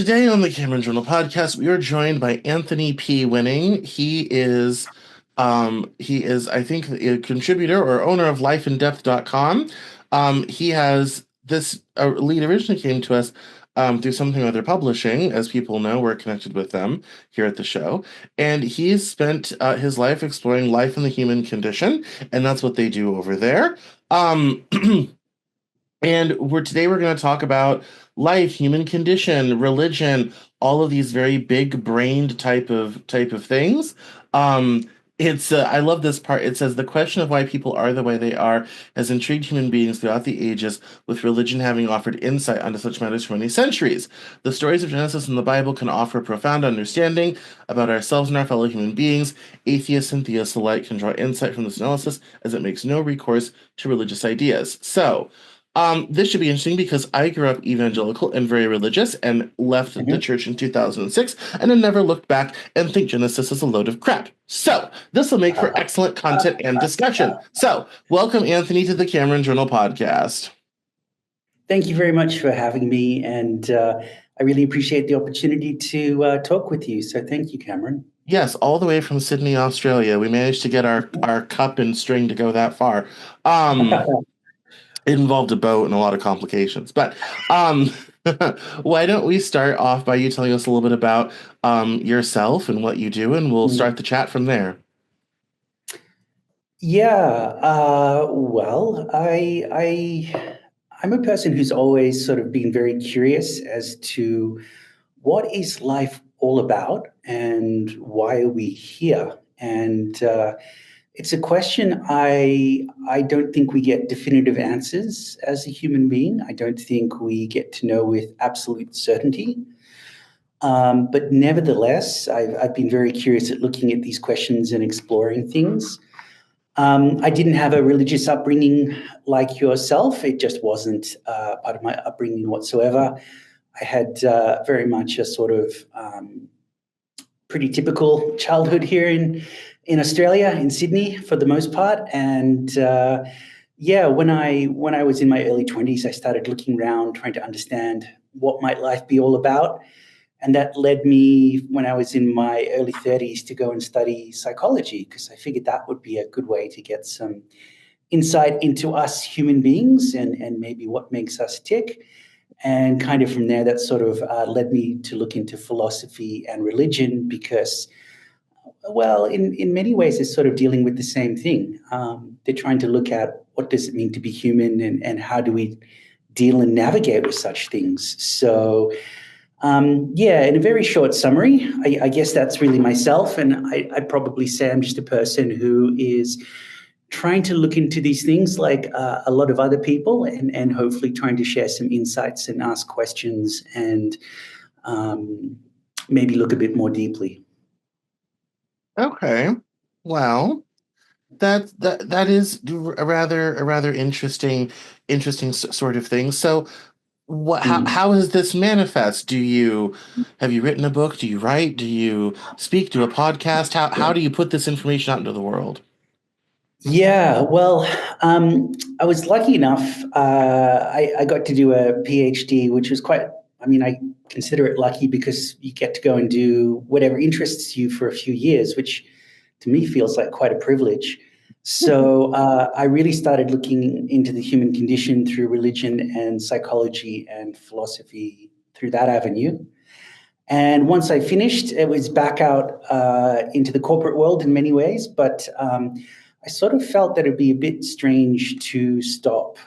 Today on the Cameron Journal podcast, we are joined by Anthony P. Winning. He is, I think, a contributor or owner of lifeindepth.com. He has this lead originally came to us through something other publishing. As people know, we're connected with them here at the show. And he's spent his life exploring life in the human condition, and that's what they do over there. Um, And we're going to talk about life, human condition, religion, all of these very big brained type of things. Um, it's I love this part. It says the question of why people are the way they are has intrigued human beings throughout the ages, with religion having offered insight onto such matters for many centuries. The stories of Genesis and the Bible can offer profound understanding about ourselves and our fellow human beings. Atheists and theists alike can draw insight from this analysis, as it makes no recourse to religious ideas. This should be interesting because I grew up evangelical and very religious and left the Mhm. church in 2006 and have never looked back and think Genesis is a load of crap. So, this will make for excellent content and discussion. So, welcome, Anthony, to the Cameron Journal podcast. Thank you very much for having me, and I really appreciate the opportunity to talk with you. So thank you, Cameron. Yes, all the way from Sydney, Australia. We managed to get our cup and string to go that far. Um, it involved a boat and a lot of complications. But um, why don't we start off by you telling us a little bit about yourself and what you do, and we'll Mm. start the chat from there. Yeah, well, I'm a person who's always sort of been very curious as to what is life all about and why are we here? And it's a question I don't think we get definitive answers as a human being. I don't think we get to know with absolute certainty. But nevertheless, I've been very curious at looking at these questions and exploring things. I didn't have a religious upbringing like yourself. It just wasn't part of my upbringing whatsoever. I had very much a sort of pretty typical childhood here in Australia, in Sydney, for the most part. And yeah, when I was in my early 20s, I started looking around, trying to understand what might life be all about. And that led me, when I was in my early 30s, to go and study psychology, because I figured that would be a good way to get some insight into us human beings and maybe what makes us tick. And kind of from there, that sort of led me to look into philosophy and religion because, well, in many ways, they're sort of dealing with the same thing. They're trying to look at what does it mean to be human and how do we deal and navigate with such things. So, yeah, in a very short summary, I guess that's really myself. And I'd probably say I'm just a person who is trying to look into these things like a lot of other people and hopefully trying to share some insights and ask questions and um, maybe look a bit more deeply. Okay, well, that is a rather interesting sort of thing. So, what Mm. how does this manifest? Have you written a book? Do you write? Do you speak? Do a podcast? How do you put this information out into the world? Yeah, well, I was lucky enough. I got to do a PhD, which was quite, I mean, I consider it lucky because you get to go and do whatever interests you for a few years, which to me feels like quite a privilege. So I really started looking into the human condition through religion and psychology and philosophy through that avenue. And once I finished, it was back out into the corporate world in many ways, but I sort of felt that it'd be a bit strange to stop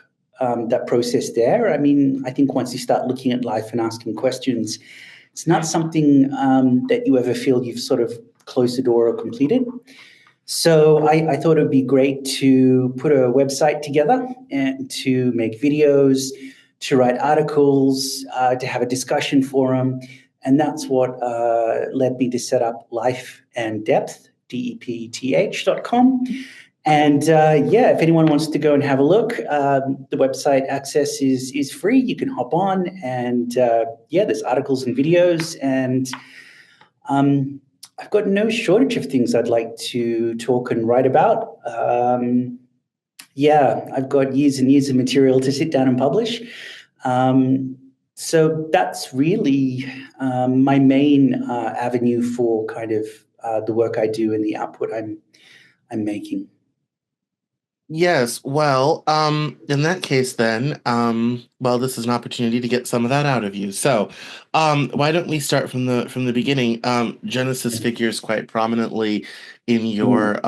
that process there. I mean, I think once you start looking at life and asking questions, it's not something that you ever feel you've sort of closed the door or completed. So I thought it would be great to put a website together and to make videos, to write articles, to have a discussion forum. And that's what led me to set up Life and Depth, depth.com. And yeah, if anyone wants to go and have a look, the website access is free. You can hop on, and yeah, there's articles and videos, and um, I've got no shortage of things I'd like to talk and write about. Yeah, I've got years and years of material to sit down and publish. Um, So that's really my main avenue for kind of the work I do and the output I'm making. Yes, well, in that case then, well, this is an opportunity to get some of that out of you. So, why don't we start from the beginning? Genesis figures quite prominently in your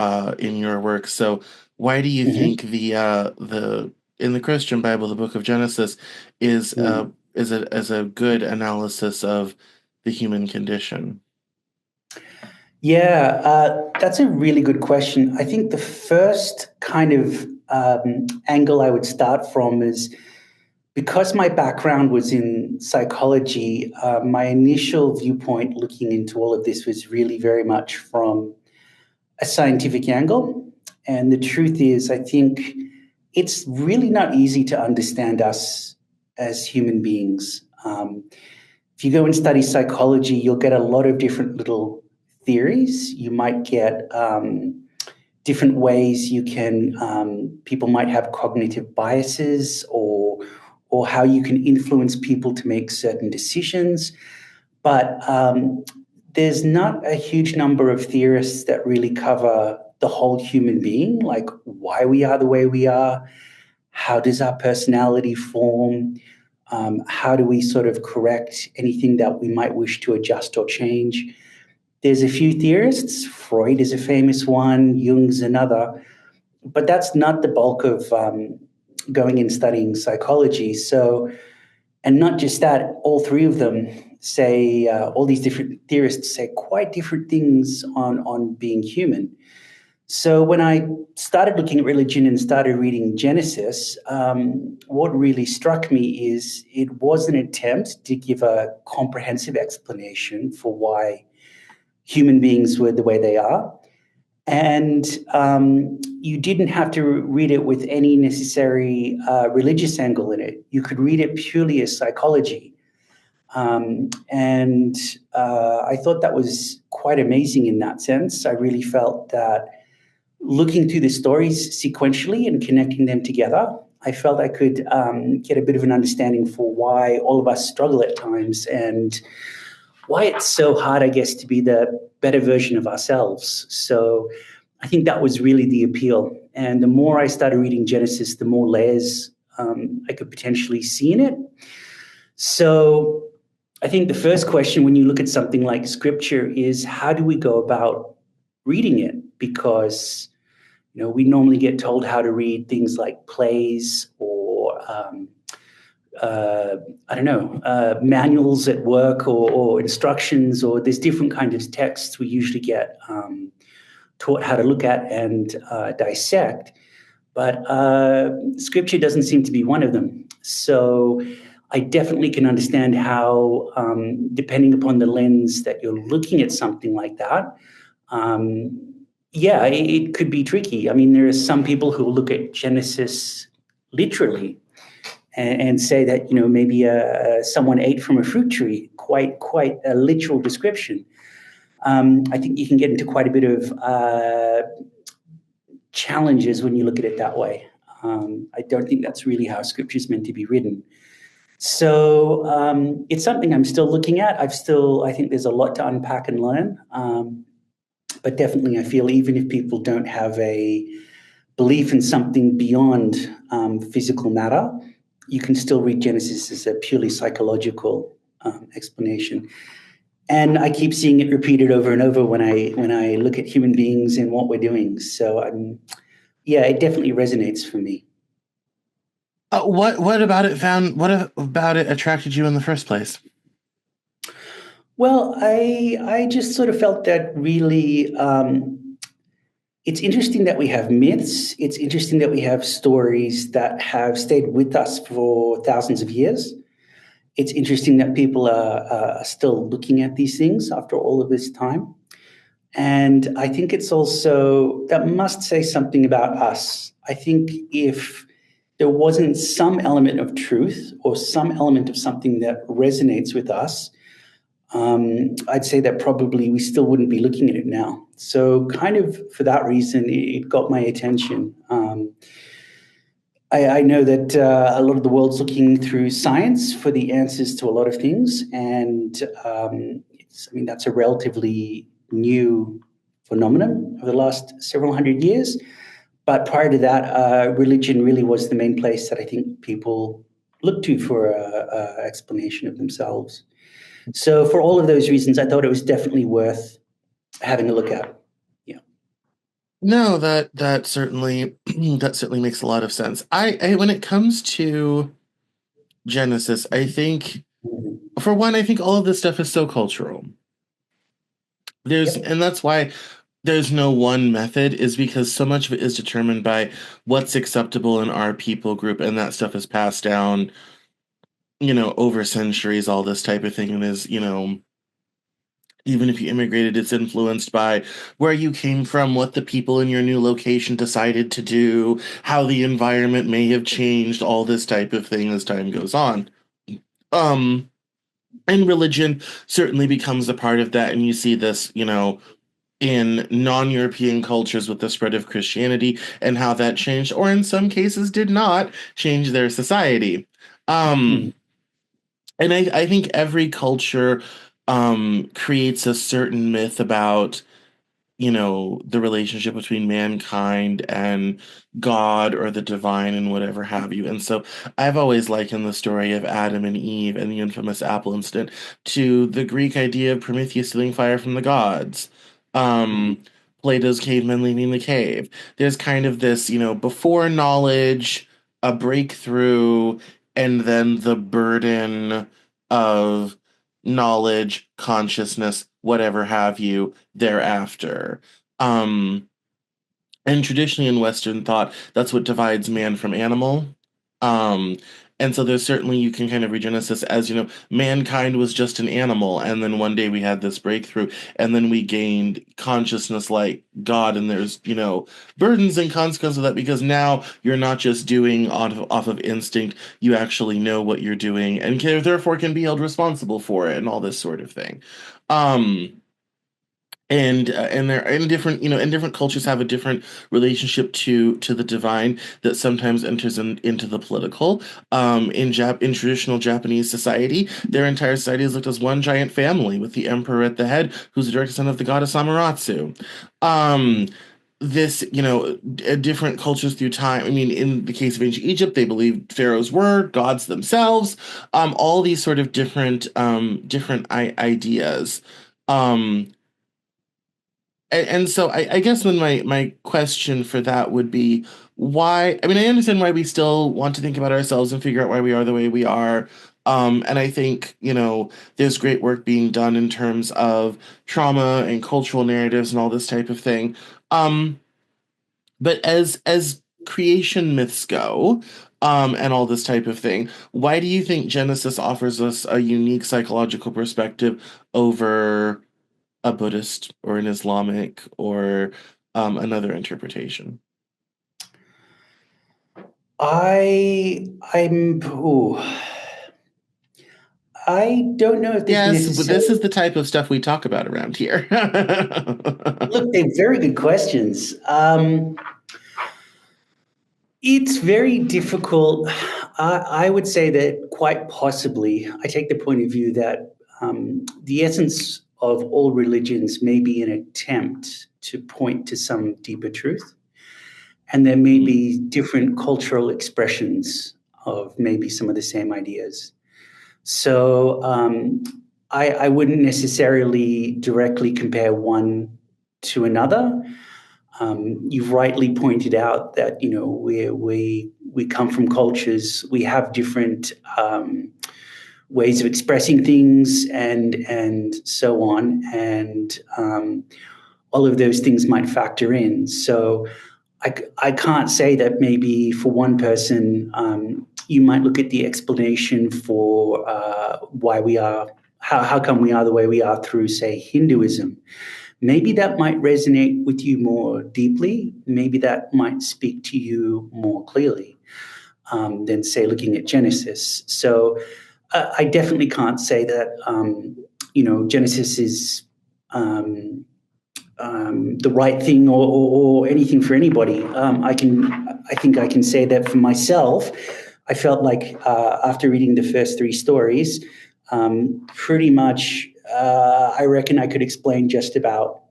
work. So, why do you Mm-hmm. think the in the Christian Bible, the book of Genesis is a good analysis of the human condition? Yeah, that's a really good question. I think the first kind of angle I would start from is because my background was in psychology, my initial viewpoint looking into all of this was really very much from a scientific angle. And the truth is, I think it's really not easy to understand us as human beings. If you go and study psychology, you'll get a lot of different little theories. You might get different ways you can, people might have cognitive biases or how you can influence people to make certain decisions. But there's not a huge number of theorists that really cover the whole human being, like why we are the way we are, how does our personality form, how do we sort of correct anything that we might wish to adjust or change. There's a few theorists. Freud is a famous one, Jung's another, but that's not the bulk of going and studying psychology. So, and not just that, all three of them say, all these different theorists say quite different things on being human. So when I started looking at religion and started reading Genesis, what really struck me is it was an attempt to give a comprehensive explanation for why human beings were the way they are. And you didn't have to read it with any necessary religious angle in it. You could read it purely as psychology. And I thought that was quite amazing in that sense. I really felt that looking through the stories sequentially and connecting them together, I felt I could get a bit of an understanding for why all of us struggle at times and why it's so hard, I guess, to be the better version of ourselves. So I think that was really the appeal. And the more I started reading Genesis, the more layers I could potentially see in it. So I think the first question when you look at something like scripture is how do we go about reading it? Because we normally get told how to read things like plays or I don't know, manuals at work or instructions, or there's different kinds of texts we usually get taught how to look at and dissect. But scripture doesn't seem to be one of them. So I definitely can understand how, depending upon the lens that you're looking at something like that, yeah, it could be tricky. I mean, there are some people who look at Genesis literally and say that maybe someone ate from a fruit tree, quite a literal description. I think you can get into quite a bit of challenges when you look at it that way. I don't think that's really how scripture is meant to be written. So it's something I'm still looking at. I think there's a lot to unpack and learn. But definitely, I feel even if people don't have a belief in something beyond physical matter, you can still read Genesis as a purely psychological explanation. And I keep seeing it repeated over and over when I look at human beings and what we're doing. So yeah, it definitely resonates for me. What about it attracted you in the first place? Well, I just sort of felt that really it's interesting that we have myths. It's interesting that we have stories that have stayed with us for thousands of years. It's interesting that people are still looking at these things after all of this time. And I think it's also that must say something about us. I think if there wasn't some element of truth or some element of something that resonates with us, I'd say that probably we still wouldn't be looking at it now. So, kind of for that reason, it got my attention. I know that a lot of the world's looking through science for the answers to a lot of things, and I mean that's a relatively new phenomenon over the last several hundred years. But prior to that, religion really was the main place that I think people looked to for a explanation of themselves. So for all of those reasons, I thought it was definitely worth having a look at. Yeah. No, that certainly that certainly makes a lot of sense. I when it comes to Genesis, I think Mhm. for one, I think all of this stuff is so cultural. Yep. And that's why there's no one method, is because so much of it is determined by what's acceptable in our people group, and that stuff is passed down, over centuries, all this type of thing, and is, even if you immigrated, it's influenced by where you came from, what the people in your new location decided to do, how the environment may have changed, all this type of thing as time goes on. Um, and religion certainly becomes a part of that, and you see this, in non-European cultures with the spread of Christianity and how that changed, or in some cases did not change their society. Mhm. Um, and I think every culture creates a certain myth about the relationship between mankind and God or the divine and whatever have you. And so I've always likened the story of Adam and Eve and the infamous apple incident to the Greek idea of Prometheus stealing fire from the gods. Mhm. Um, Plato's cavemen leaving the cave. There's kind of this, before knowledge, a breakthrough, and then the burden of knowledge, consciousness, whatever have you thereafter. Um, and traditionally in Western thought, that's what divides man from animal. Um, and so there's certainly, you can kind of read Genesis as, mankind was just an animal, and then one day we had this breakthrough, and then we gained consciousness like God, and there's, burdens and consequences of that, because now you're not just doing off of instinct, you actually know what you're doing, and therefore can be held responsible for it, and all this sort of thing. Um, and they're in different and different cultures have a different relationship to the divine that sometimes enters into the political. In traditional Japanese society, their entire society is looked as one giant family with the emperor at the head, who's a direct son of the goddess Amaterasu. um this, different cultures through time. I mean, in the case of ancient Egypt, they believed pharaohs were gods themselves. All these sort of different ideas. Um, and so I guess then my question for that would be why, I mean, I understand why we still want to think about ourselves and figure out why we are the way we are. And I think, there's great work being done in terms of trauma and cultural narratives and all this type of thing. Um, but as creation myths go, and all this type of thing, why do you think Genesis offers us a unique psychological perspective over a Buddhist or an Islamic or another interpretation? I'm I don't know if there's Yes, but necessarily. this is the type of stuff we talk about around here. Look, they're very good questions. It's very difficult. I would say that quite possibly, I take the point of view that the essence of all religions may be an attempt to point to some deeper truth. And there may be different cultural expressions of maybe some of the same ideas. So I wouldn't necessarily directly compare one to another. You've rightly pointed out that we come from cultures, we have different ways of expressing things, and so on, and all of those things might factor in. So I can't say that maybe for one person you might look at the explanation for why we are how come we are the way we are through, say, Hinduism. Maybe that might resonate with you more deeply. Maybe that might speak to you more clearly than, say, looking at Genesis. So I definitely can't say that Genesis is. Um, the right thing or anything for anybody. I think I can say that for myself. I felt like after reading the first three stories, pretty much, I reckon I could explain just about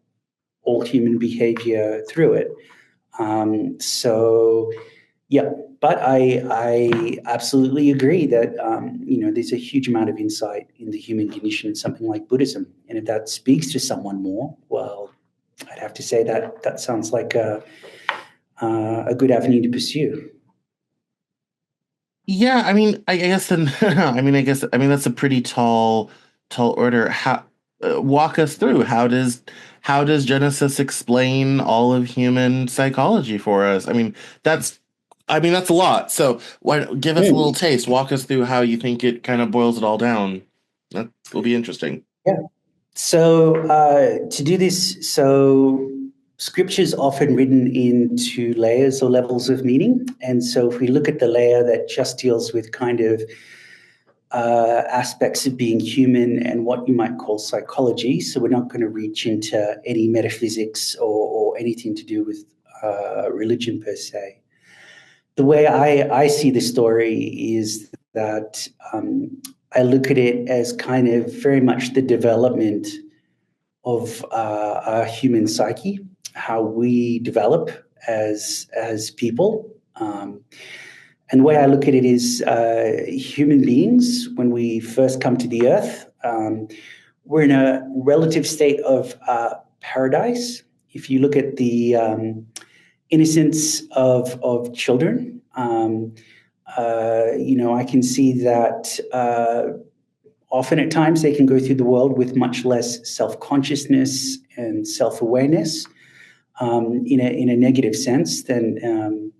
all human behavior through it. So yeah, but I absolutely agree that there's a huge amount of insight in the human condition in something like Buddhism, and if that speaks to someone more, well, I'd have to say that that sounds like a good avenue to pursue. Yeah, I mean, I guess then, I mean, that's a pretty tall order. Walk us through how does Genesis explain all of human psychology for us? That's, that's a lot. So, why give us a little Mm, taste? Walk us through how you think it kind of boils it all down. That will be interesting. yeah. So to do this, so scripture is often written into layers or levels of meaning, and so if we look at the layer that just deals with kind of aspects of being human and what you might call psychology. So we're not going to reach into any metaphysics or anything to do with religion per se. The way I see the story is that I look at it as kind of very much the development of our human psyche, how we develop as people. And the way I look at it is human beings, when we first come to the earth, we're in a relative state of paradise. If you look at the innocence of children, I can see that often at times they can go through the world with much less self consciousness and self awareness in a negative sense than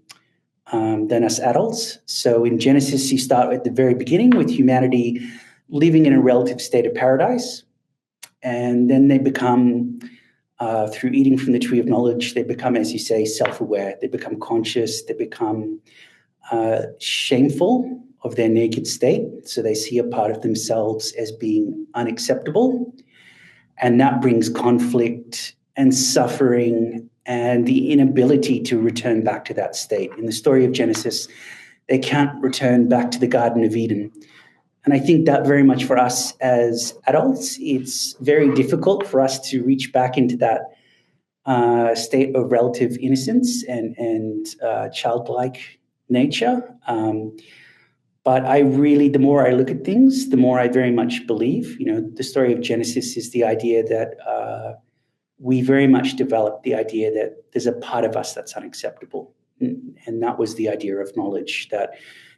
us adults. So in Genesis, you start at the very beginning with humanity living in a relative state of paradise. And then they become, through eating from the tree of knowledge, they become, as you say, self aware. They become conscious. They become shameful of their naked state. So they see a part of themselves as being unacceptable. And that brings conflict and suffering and the inability to return back to that state. In the story of Genesis, they can't return back to the Garden of Eden. And I think that very much for us as adults, it's very difficult for us to reach back into that state of relative innocence and childlike nature. But I really, the more I look at things, the more I very much believe. The story of Genesis is the idea that we very much developed the idea that there's a part of us that's unacceptable. And that was the idea of knowledge, that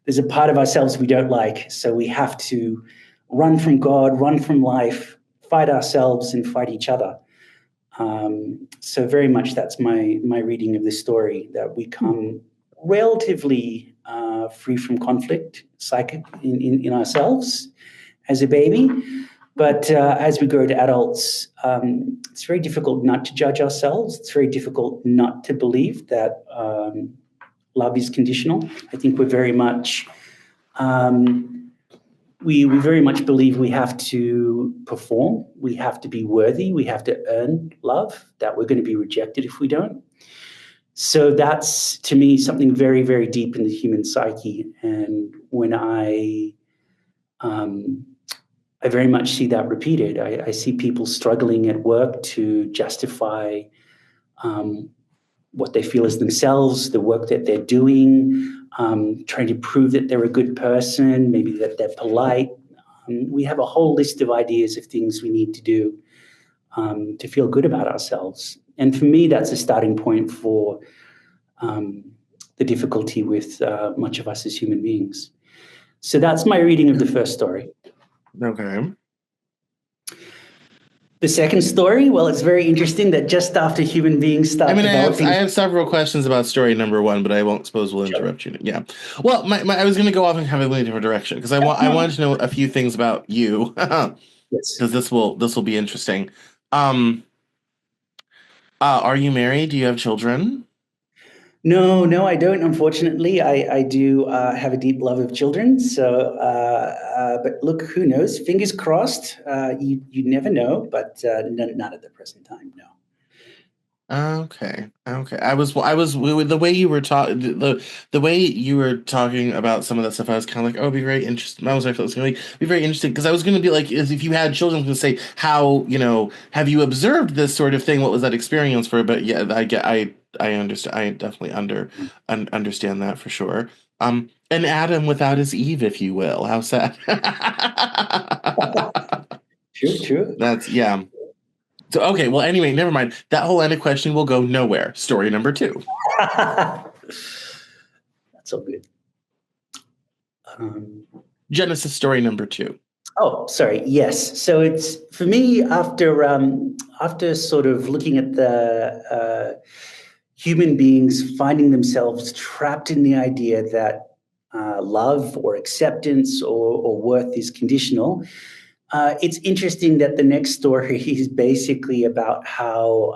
there's a part of ourselves we don't like. So we have to run from God, run from life, fight ourselves and fight each other. So very much that's my reading of this story, that we come relatively free from conflict psychic in ourselves as a baby. But as we grow to adults, it's very difficult not to judge ourselves. It's very difficult not to believe that love is conditional. I think we're very much, we very much believe we have to perform, we have to be worthy, we have to earn love, that we're going to be rejected if we don't. So that's, to me, something very, very deep in the human psyche. And when I very much see that repeated. I see people struggling at work to justify what they feel as themselves, the work that they're doing, trying to prove that they're a good person, maybe that they're polite. We have a whole list of ideas of things we need to do to feel good about ourselves. And for me, that's a starting point for the difficulty with much of us as human beings. So that's my reading of the first story. Okay. The second story, well, it's very interesting that just after human beings start I developing. have several questions about story number one, but I won't suppose we'll Sure. interrupt you. Yeah. Well, I was going to go off and have a really different direction because I wanted to know a few things about you because Yes. this will be interesting. Um, are you married? Do you have children? No, no, I don't. Unfortunately, I do have a deep love of children. So, but look, who knows? Fingers crossed. You never know, but none at the present time. No. Okay. Okay. The way you were talking, the way you were talking about some of that stuff, I was kind of like, oh, it'd be very interesting. I was like, it's going to be very interesting because I was going to be like, is if you had children, to say, how, have you observed this sort of thing? What was that experience for? But yeah, I understand. I definitely understand that for sure. An Adam without his Eve, if you will. How sad. True, true. That's yeah. So okay, well anyway, never mind. That whole end of question will go nowhere. Story number two. That's all good. Um, Genesis story number two. oh, sorry. Yes. So it's for me after sort of looking at the human beings finding themselves trapped in the idea that love or acceptance or worth is conditional. It's interesting that the next story is basically about how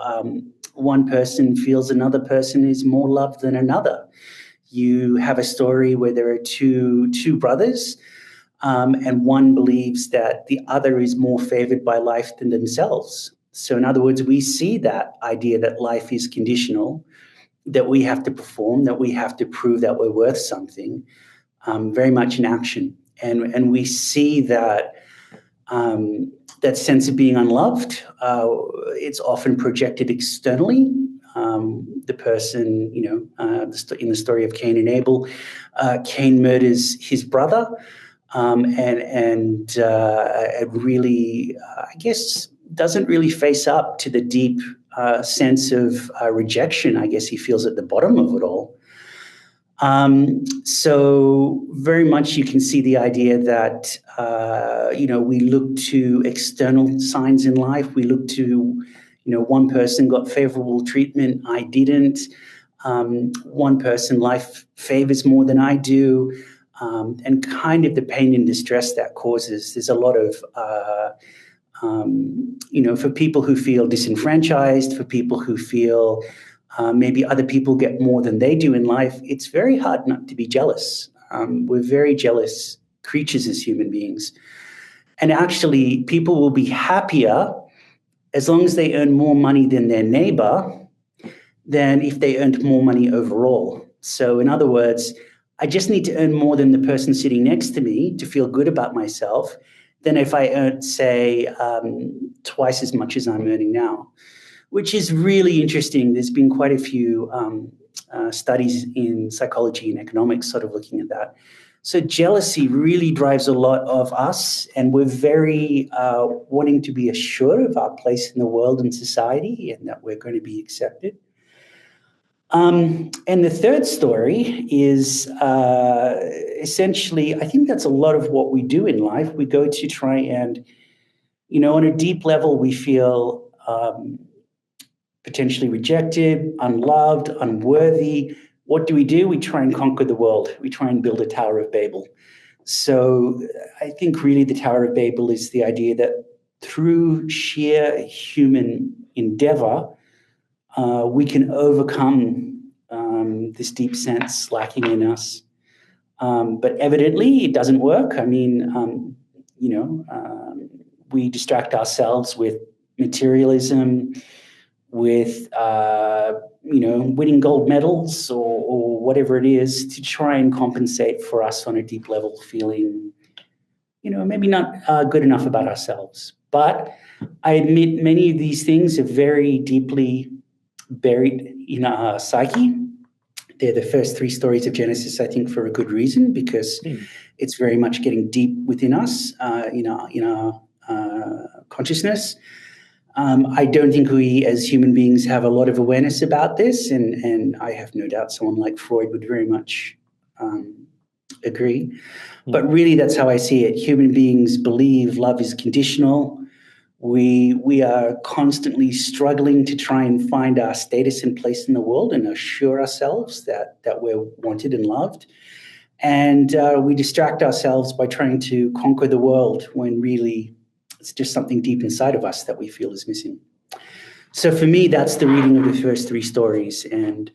one person feels another person is more loved than another. You have a story where there are two brothers, and one believes that the other is more favored by life than themselves. So, in other words, we see that idea that life is conditional, that we have to perform, that we have to prove that we're worth something, very much in action, and we see that that sense of being unloved. It's often projected externally. The person, in the story of Cain and Abel, Cain murders his brother, and really, I guess, doesn't really face up to the deep sense of rejection, I guess he feels at the bottom of it all. So very much you can see the idea that we look to external signs in life. We look to, one person got favorable treatment, I didn't. One person life favors more than I do, and kind of the pain and distress that causes. There's a lot of for people who feel disenfranchised, for people who feel maybe other people get more than they do in life, it's very hard not to be jealous. We're very jealous creatures as human beings. And actually, people will be happier as long as they earn more money than their neighbor than if they earned more money overall. So, in other words, I just need to earn more than the person sitting next to me to feel good about myself than if I earned, say, twice as much as I'm earning now, which is really interesting. There's been quite a few studies in psychology and economics sort of looking at that. So jealousy really drives a lot of us, and we're very wanting to be assured of our place in the world and society and that we're going to be accepted. And the third story is essentially, I think that's a lot of what we do in life. We go to try and, on a deep level, we feel potentially rejected, unloved, unworthy. What do? We try and conquer the world. We try and build a Tower of Babel. So I think really the Tower of Babel is the idea that through sheer human endeavor, we can overcome this deep sense lacking in us. But evidently, it doesn't work. I mean, we distract ourselves with materialism, with winning gold medals or whatever it is to try and compensate for us on a deep level feeling, maybe not good enough about ourselves. But I admit many of these things are very deeply buried in our psyche. They're the first three stories of Genesis, I think, for a good reason, because Hmm. it's very much getting deep within us, in our consciousness. I don't think we as human beings have a lot of awareness about this, and I have no doubt someone like Freud would very much agree. Hmm. But really, that's how I see it. Human beings believe love is conditional. We are constantly struggling to try and find our status and place in the world and assure ourselves that we're wanted and loved. And we distract ourselves by trying to conquer the world when really it's just something deep inside of us that we feel is missing. So for me, that's the reading of the first three stories. And,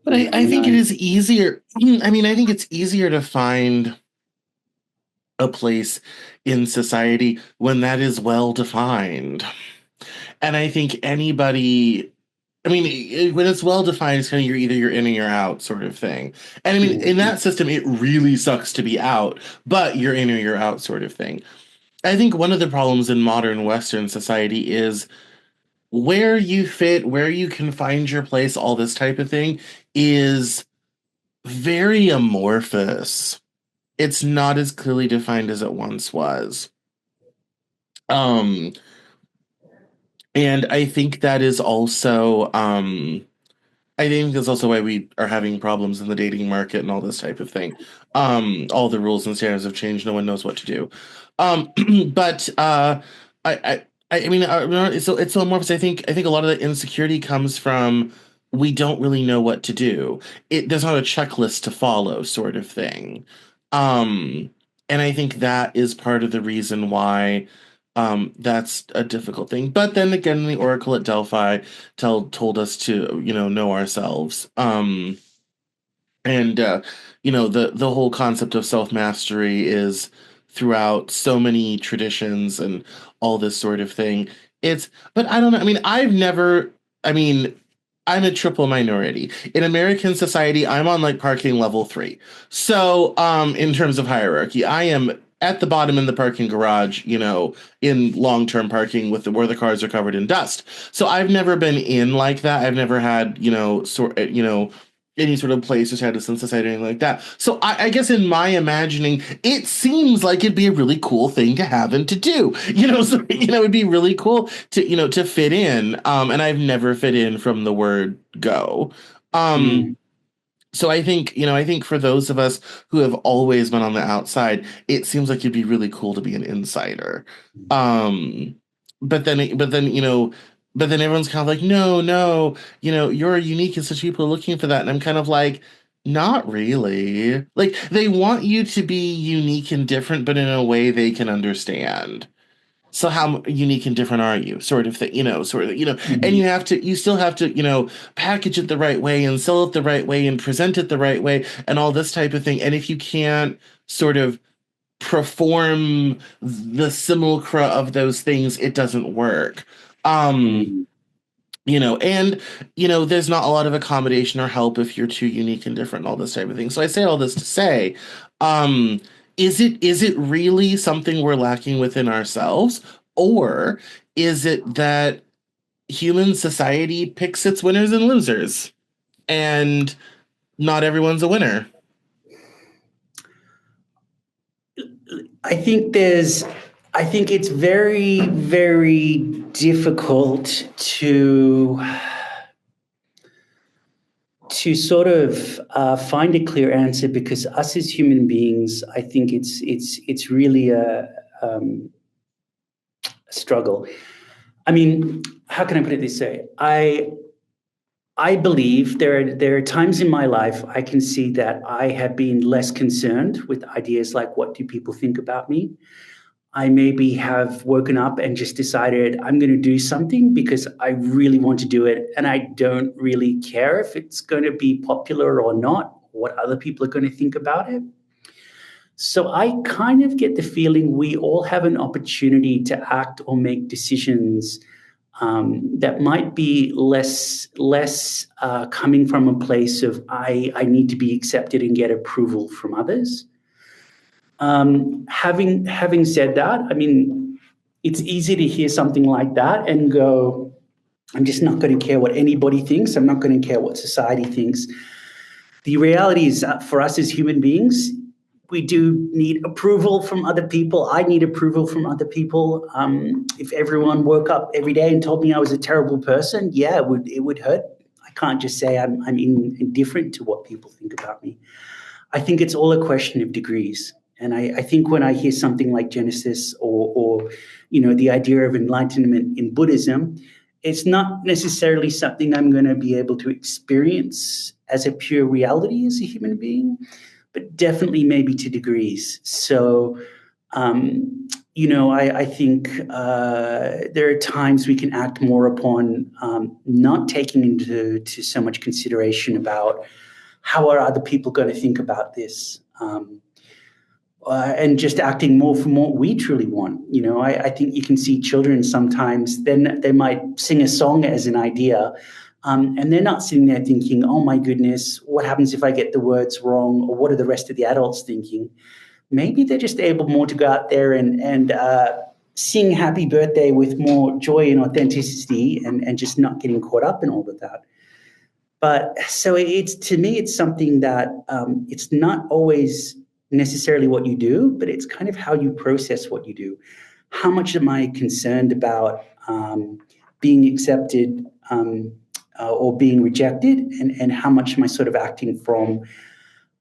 But I when think it I, is easier. I mean, I think it's easier to find a place in society when that is well defined. And I think anybody I mean, when it's well defined, it's kind of you're either you're in or you're out sort of thing. And I mean, in Mhm. that system, it really sucks to be out, but you're in or you're out sort of thing. I think one of the problems in modern Western society is where you fit, where you can find your place, all this type of thing is very amorphous. It's not as clearly defined as it once was. Um, and I think that is also I think that's also why we are having problems in the dating market and all this type of thing. All the rules and standards have changed. No one knows what to do. Um, but I, I mean, it's so amorphous. I think a lot of the insecurity comes from we don't really know what to do. There's not a checklist to follow, sort of thing. Um, and I think that is part of the reason why that's a difficult thing. But then again, the Oracle at Delphi told us to, know ourselves. And the whole concept of self-mastery is throughout so many traditions and all this sort of thing. But I don't know. I mean, I mean, I'm a triple minority. In American society, I'm on like parking level 3. So, in terms of hierarchy, I am at the bottom in the parking garage, in long-term parking where the cars are covered in dust. So I've never been in like that. I've never had, any sort of place or status in society or anything like that. So I guess in my imagining, it seems like it'd be a really cool thing to have and to do. So it'd be really cool to fit in. And I've never fit in from the word go. Um, Mm. so I think for those of us who have always been on the outside, it seems like it'd be really cool to be an insider. Um, but then everyone's kind of like, no, no, you're unique and such people are looking for that. And I'm kind of like, not really. Like they want you to be unique and different, but in a way they can understand. So how unique and different are you? Sort of thing, and Mhm. you still have to, package it the right way and sell it the right way and present it the right way and all this type of thing. And if you can't sort of perform the simulacra of those things, it doesn't work. Um, Mm. and there's not a lot of accommodation or help if you're too unique and different and all this type of thing. So I say all this to say, um, is it really something we're lacking within ourselves, or is it that human society picks its winners and losers, and not everyone's a winner? I think there's, I think it's very, very difficult to sort of find a clear answer because us as human beings, I think it's really a struggle. I mean, how can I put it this way? I believe there are times in my life I can see that I have been less concerned with ideas like what do people think about me. I maybe have woken up and just decided I'm going to do something because I really want to do it. And I don't really care if it's going to be popular or not, what other people are going to think about it. So I kind of get the feeling we all have an opportunity to act or make decisions that might be less coming from a place of I need to be accepted and get approval from others. Having said that, I mean, it's easy to hear something like that and go, I'm just not going to care what anybody thinks. I'm not going to care what society thinks. The reality is that for us as human beings, we do need approval from other people. I need approval from other people. If everyone woke up every day and told me I was a terrible person, yeah, it would hurt. I can't just say I'm indifferent to what people think about me. I think it's all a question of degrees. And I think when I hear something like Genesis or the idea of enlightenment in Buddhism, it's not necessarily something I'm going to be able to experience as a pure reality as a human being, but definitely maybe to degrees. So, I think there are times we can act more upon not taking into so much consideration about how are other people going to think about this? And just acting more from what we truly want. I think you can see children sometimes, then they might sing a song as an idea, And they're not sitting there thinking, oh my goodness, what happens if I get the words wrong? Or what are the rest of the adults thinking? Maybe they're just able more to go out there and sing happy birthday with more joy and authenticity and just not getting caught up in all of that. But so it's to me, it's something that it's not always necessarily what you do, but it's kind of how you process what you do. How much am I concerned about being accepted or being rejected, and how much am I sort of acting from,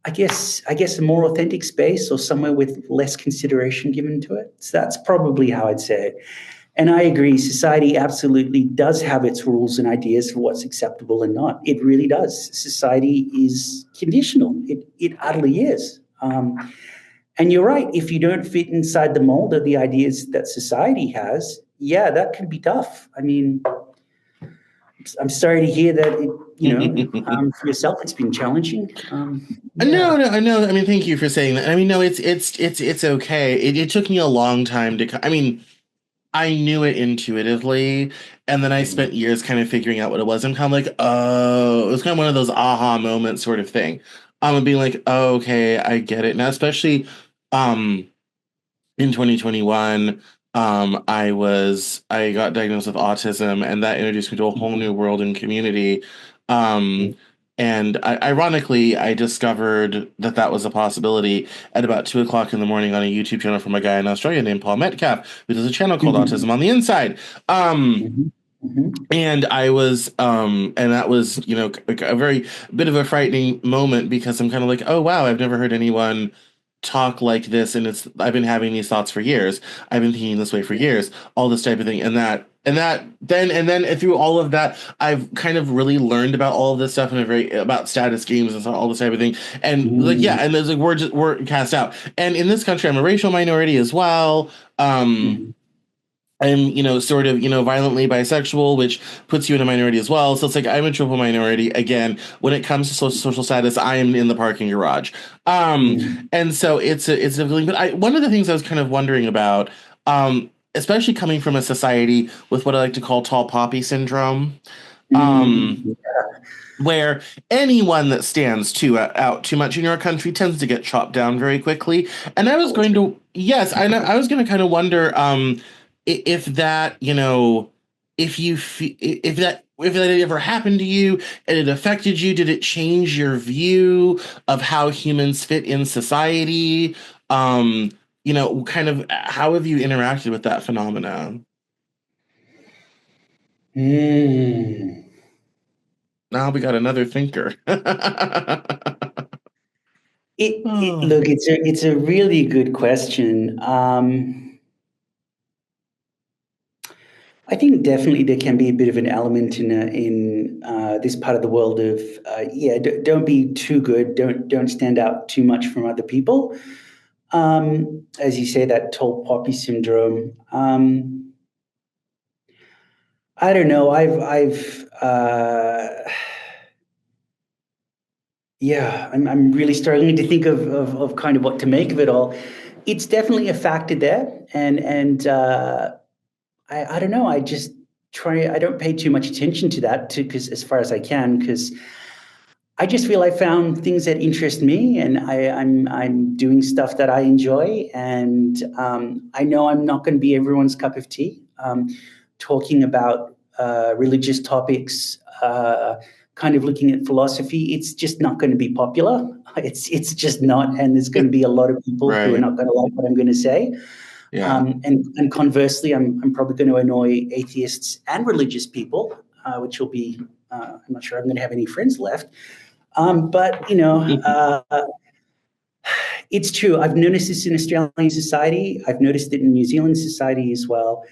I guess a more authentic space or somewhere with less consideration given to it. So that's probably how I'd say it. And I agree, society absolutely does have its rules and ideas for what's acceptable and not. It really does. Society is conditional. It utterly is. And you're right. If you don't fit inside the mold of the ideas that society has, yeah, that can be tough. I mean, I'm sorry to hear that. For yourself, it's been challenging. No, Yeah. no, I know. I mean, thank you for saying that. I mean, no, it's okay. It took me a long time to. I mean, I knew it intuitively, and then I spent Mm, years kind of figuring out what it was. I'm kind of like, oh, it was kind of one of those aha moments sort of thing. And being like, oh, okay, I get it now. Especially, um, in 2021, I got diagnosed with autism, and that introduced me to a whole mhm, new world and community. Um, Ironically, I discovered that that was a possibility at about 2 o'clock in the morning on a YouTube channel from a guy in Australia named Paul Metcalf, who does a channel called mhm, Autism on the Inside. mhm, mhm, And that was, a very bit of a frightening moment because I'm kind of like, oh wow, I've never heard anyone talk like this, and I've been having these thoughts for years. I've been thinking this way for years, all this type of thing, and then through all of that, I've kind of really learned about all of this stuff and about status games and all this type of thing, and like yeah, mhm, and there's like we're cast out, and in this country, I'm a racial minority as well. mhm, I'm, sort of, violently bisexual, which puts you in a minority as well. So it's like I'm a triple minority. Again, when it comes to social status, I am in the parking garage. Um, mhm, and so it's a feeling. But one of the things I was kind of wondering about, especially coming from a society with what I like to call tall poppy syndrome, um, mhm. where anyone that stands out too much in your country tends to get chopped down very quickly. And I was going Culture. to, yes, I know, I was going to kind of wonder, if that, if that had ever happened to you and it affected you, did it change your view of how humans fit in society? Kind of how have you interacted with that phenomenon? Mm. Now we got another thinker. Oh. Look, it's a really good question. I think definitely there can be a bit of an element in this part of the world of yeah, don't be too good, don't stand out too much from other people. As you say, that tall poppy syndrome. I don't know. Yeah, I'm really struggling to think of kind of what to make of it all. It's definitely a factor there, and I don't know. I just try. I don't pay too much attention to that, because as far as I can, because I just feel I found things that interest me, and I'm doing stuff that I enjoy, and I know I'm not going to be everyone's cup of tea. Talking about religious topics, kind of looking at philosophy, it's just not going to be popular. It's just not, and there's going to be a lot of people who are Right. not going to like what I'm going to say. Yeah. And conversely, I'm probably going to annoy atheists and religious people, which will be I'm not sure I'm going to have any friends left. But it's true. I've noticed this in Australian society. I've noticed it in New Zealand society as well.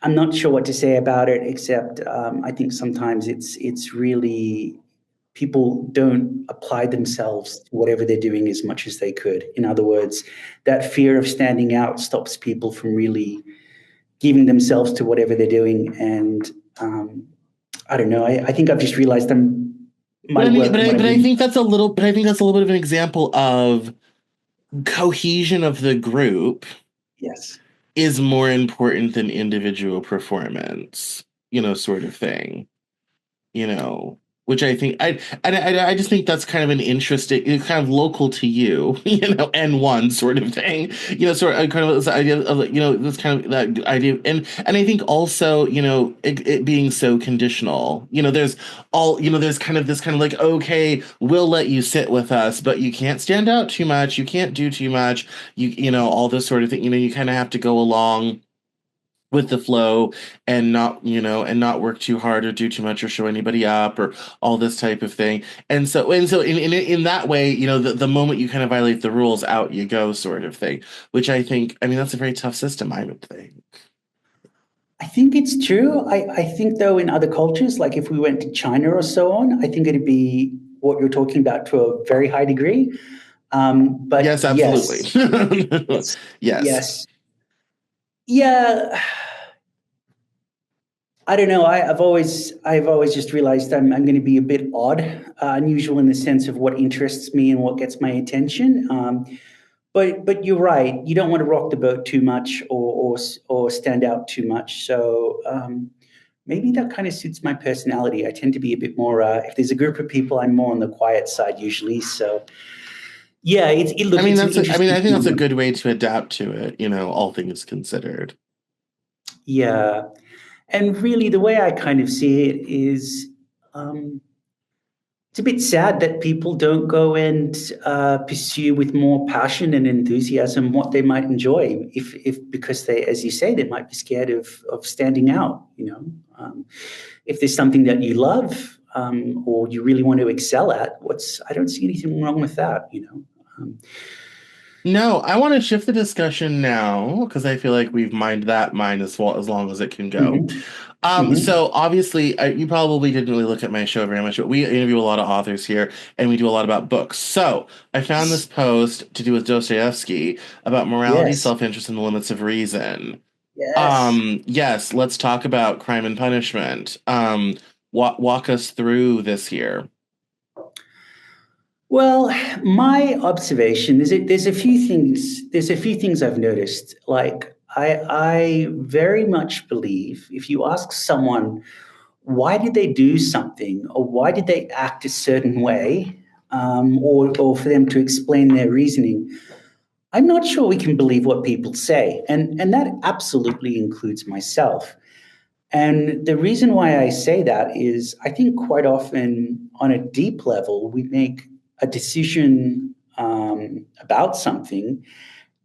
I'm not sure what to say about it, except I think sometimes it's really people don't apply themselves to whatever they're doing as much as they could. In other words, that fear of standing out stops people from really giving themselves to whatever they're doing. And I don't know. I think I've just realized But my I mean, work and what I'm but I doing. think that's a little, but I think that's a little bit of an example of cohesion of the group Yes. is more important than individual performance, sort of thing. which I think I just think that's kind of an interesting, it's kind of local to you, N1 sort of thing, sort of kind of this idea of like, this kind of that idea, and I think also, it being so conditional, there's kind of this kind of like, okay, we'll let you sit with us, but you can't stand out too much, you can't do too much, all this sort of thing, you kind of have to go along with the flow and not work too hard or do too much or show anybody up or all this type of thing. And so in that way, the moment you kind of violate the rules, out you go sort of thing, which I mean, that's a very tough system, I would think. I think it's true. I think, though, in other cultures, like if we went to China or so on, I think it'd be what you're talking about to a very high degree. But Yes, absolutely. yes, yes, Yes. yes. Yeah, I don't know. I've always just realized I'm going to be a bit odd, unusual in the sense of what interests me and what gets my attention. But you're right. You don't want to rock the boat too much or stand out too much. So maybe that kind of suits my personality. I tend to be a bit more. If there's a group of people, I'm more on the quiet side usually. So yeah, I look, mean, it's an interesting I think that's a phenomenon. good way to adapt to it, all things considered. Yeah, and really, the way I kind of see it is. Um, It's a bit sad that people don't go and pursue with more passion and enthusiasm what they might enjoy, if because they, as you say, they might be scared of standing out. If there's something that you love or you really want to excel at, I don't see anything wrong with that. No, I want to shift the discussion now because I feel like we've mined that mine as well as long as it can go. Hmm. Hmm. So obviously, you probably didn't really look at my show very much, but we interview a lot of authors here, and we do a lot about books. So I found this Yes, post to do with Dostoevsky about morality, yes, self-interest, and the limits of reason. yes. Yes, let's talk about Crime and Punishment. Walk us through this here. Well, my observation is there's a few things. There's a few things I've noticed. Like I very much believe if you ask someone why did they do something or why did they act a certain way, or for them to explain their reasoning, I'm not sure we can believe what people say, and that absolutely includes myself. And the reason why I say that is I think quite often on a deep level, we make a decision about something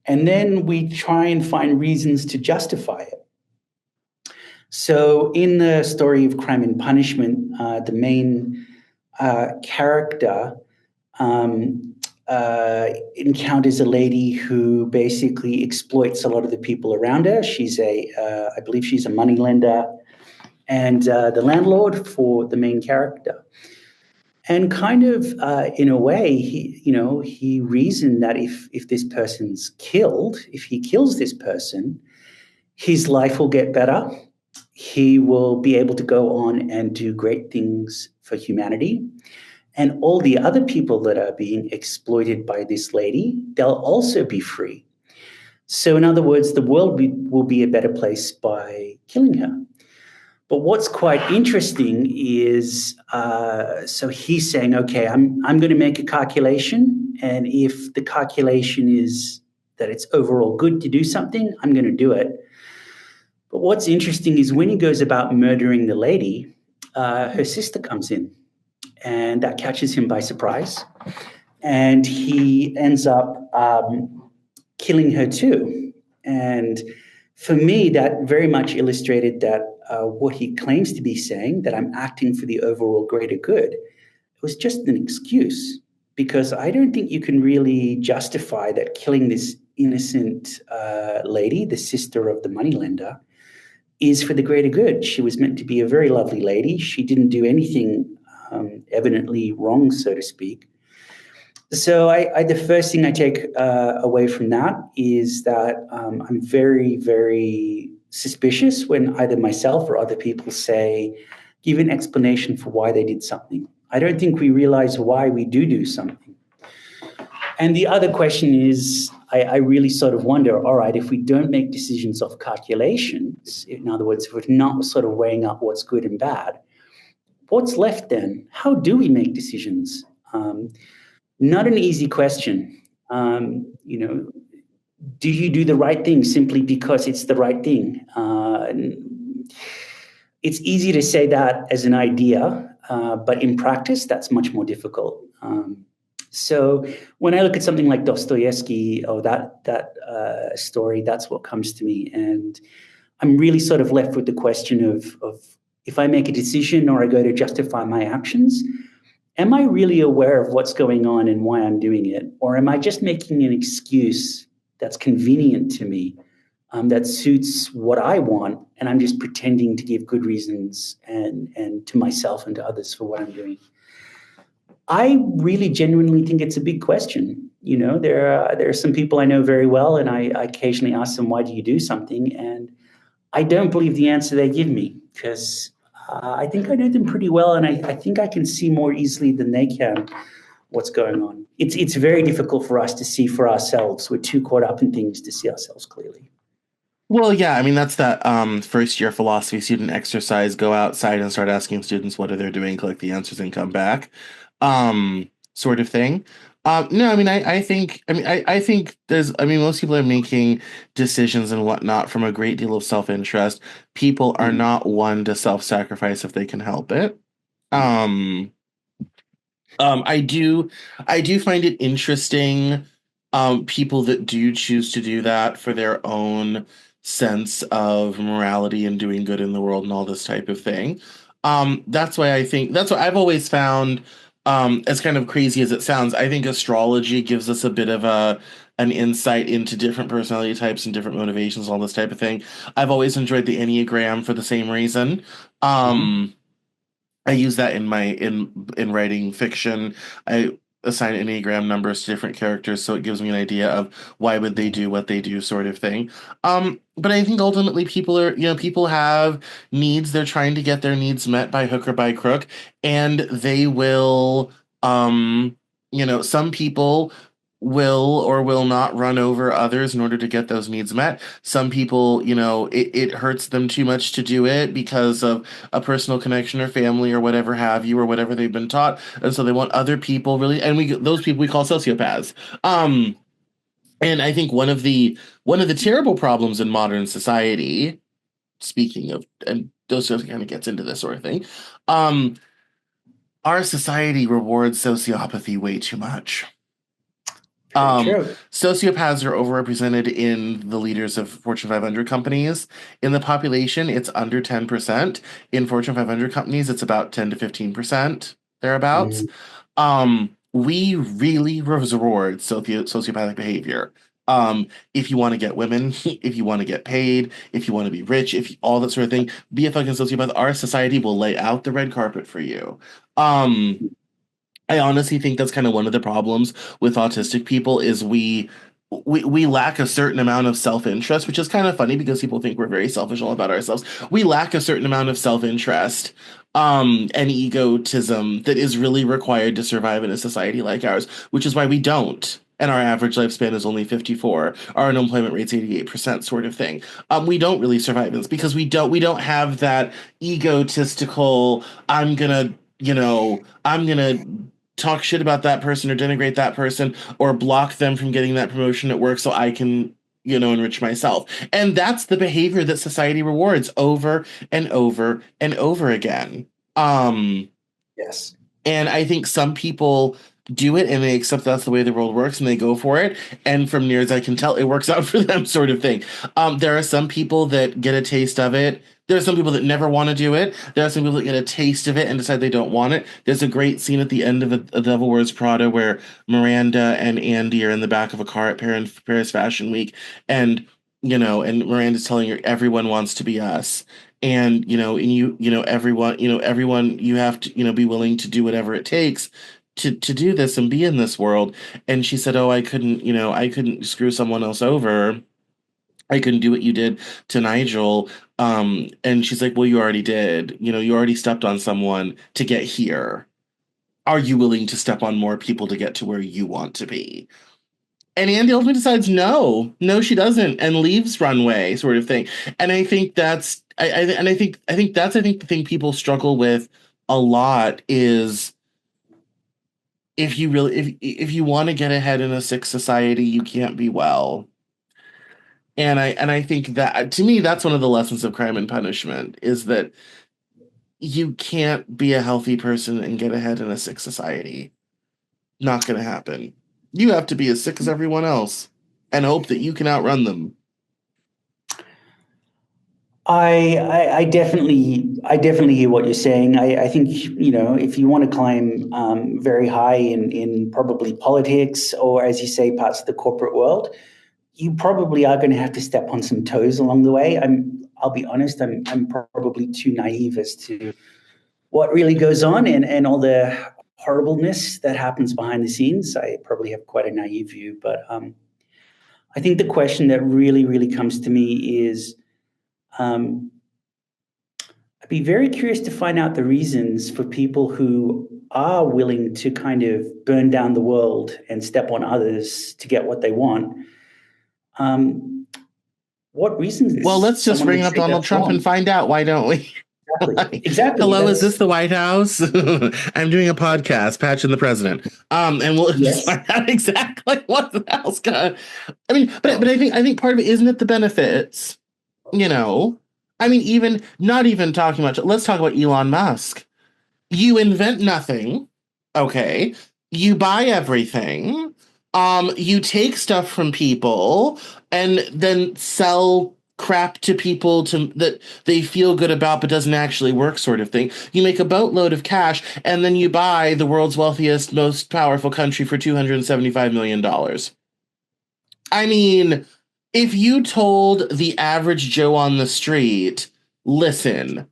and then we try and find reasons to justify it. So in the story of Crime and Punishment, the main character um, encounters a lady who basically exploits a lot of the people around her. I believe she's a moneylender and the landlord for the main character. And kind of in a way, he reasoned that if this person's killed, if he kills this person, his life will get better. He will be able to go on and do great things for humanity. And all the other people that are being exploited by this lady, they'll also be free. So, in other words, the world will be a better place by killing her. But what's quite interesting is so he's saying, okay, I'm going to make a calculation. And if the calculation is that it's overall good to do something, I'm going to do it. But what's interesting is when he goes about murdering the lady, her sister comes in and that catches him by surprise. And he ends up killing her too. And for me, that very much illustrated that what he claims to be saying, that I'm acting for the overall greater good, it was just an excuse. Because I don't think you can really justify that killing this innocent lady, the sister of the moneylender, is for the greater good. She was meant to be a very lovely lady. She didn't do anything evidently wrong, so to speak. So the first thing I take away from that is that I'm very, very suspicious when either myself or other people say, give an explanation for why they did something. I don't think we realize why we do something. And the other question is, I really sort of wonder, all right, if we don't make decisions of calculations, in other words, if we're not sort of weighing up what's good and bad, what's left then? How do we make decisions? Not an easy question. You know, do you do the right thing simply because it's the right thing? It's easy to say that as an idea, but in practice, that's much more difficult. So when I look at something like Dostoevsky or that story, that's what comes to me, and I'm really sort of left with the question of if I make a decision or I go to justify my actions, am I really aware of what's going on and why I'm doing it? Or am I just making an excuse that's convenient to me, that suits what I want, and I'm just pretending to give good reasons and to myself and to others for what I'm doing? I really genuinely think it's a big question. You know, there are some people I know very well, and I occasionally ask them, "Why do you do something?" And I don't believe the answer they give me because I think I know them pretty well, and I think I can see more easily than they can what's going on. It's very difficult for us to see for ourselves. We're too caught up in things to see ourselves clearly. Well, yeah, I mean that's that first year philosophy student exercise. Go outside and start asking students what are they doing, collect the answers and come back. Sort of thing. No, I mean I think most people are making decisions and whatnot from a great deal of self-interest. People are Mm. not one to self-sacrifice if they can help it. Um, I do find it interesting, people that do choose to do that for their own sense of morality and doing good in the world and all this type of thing. That's what I've always found, as kind of crazy as it sounds, I think astrology gives us a bit of an insight into different personality types and different motivations, all this type of thing. I've always enjoyed the Enneagram for the same reason. Mhm. Um, I use that in in writing fiction. I assign Enneagram numbers to different characters, so it gives me an idea of why would they Yeah. do what they do, sort of thing. But I think ultimately people have needs. They're trying to get their needs met by hook or by crook, and they will, some people will or will not run over others in order to get those needs met. Some people, it hurts them too much to do it because of a personal connection or family or whatever have you or whatever they've been taught, and so they want other people really, and we those people we call sociopaths. And I think one of the terrible problems in modern society, speaking of, and those kind of gets into this sort of thing, um our society rewards sociopathy way too much. Very Um, true. Sociopaths are overrepresented in the leaders of Fortune 500 companies. In the population, it's under 10%. In Fortune 500 companies, it's about 10 to 15%, thereabouts. Mm. We really reward sociopathic behavior. If you want to get women, if you want to get paid, if you want to be rich, if all that sort of thing, be a fucking sociopath. Our society will lay out the red carpet for you. Um, I honestly think that's kind of one of the problems with autistic people is we lack a certain amount of self-interest, which is kind of funny because people think we're very selfish all about ourselves. We lack a certain amount of self-interest, and egotism that is really required to survive in a society like ours, which is why we don't. And our average lifespan is only 54. Our unemployment rate's 88%, sort of thing. We don't really survive in this because we don't have that egotistical, I'm gonna talk shit about that person or denigrate that person or block them from getting that promotion at work so I can, enrich myself. And that's the behavior that society rewards over and over and over again. Um, Yes. and I think some people do it and they accept that's the way the world works and they go for it. And from near as I can tell, it works out for them, sort of thing. There are some people that get a taste of it. There are some people that never want to do it. There are some people that get a taste of it and decide they don't want it. There's a great scene at the end of A Devil Wears Prada where Miranda and Andy are in the back of a car at Paris Fashion Week, and and Miranda's telling her everyone wants to be us, and everyone, you have to be willing to do whatever it takes to do this and be in this world. And she said, oh, I couldn't screw someone else over. I couldn't do what you did to Nigel. And she's like, well, you already did. You already stepped on someone to get here. Are you willing to step on more people to get to where you want to be? And Andy ultimately decides no, she doesn't, and leaves Runway, sort of thing. And I think that's I think the thing people struggle with a lot is if you want to get ahead in a sick society, you can't be well. And I think that to me that's one of the lessons of Crime and Punishment is that you can't be a healthy person and get ahead in a sick society. Not going to happen. You have to be as sick as everyone else and hope that you can outrun them. I definitely hear what you're saying. I think, if you want to climb very high in probably politics or, as you say, parts of the corporate world, you probably are going to have to step on some toes along the way. I'll be honest, I'm probably too naive as to what really goes on and all the horribleness that happens behind the scenes. I probably have quite a naive view, but I think the question that really, really comes to me is. Um, I'd be very curious to find out the reasons for people who are willing to kind of burn down the world and step on others to get what they want. Um, what Well, reasons let's just someone ring would up say Donald that's Trump and wrong? find out, why don't we? Exactly. Like, Exactly. hello, is this That's the White House? I'm doing a podcast, Patch and the President. And we'll just yes. find out exactly what the hell's going. I mean, but I think part of it isn't it the benefits, you know. I mean, even not even talking about. Let's talk about Elon Musk. You invent nothing, okay? You buy everything. You take stuff from people and then sell crap to people to that they feel good about but doesn't actually work sort of thing. You make a boatload of cash and then you buy the world's wealthiest, most powerful country for $275 million. I mean, if you told the average Joe on the street, listen,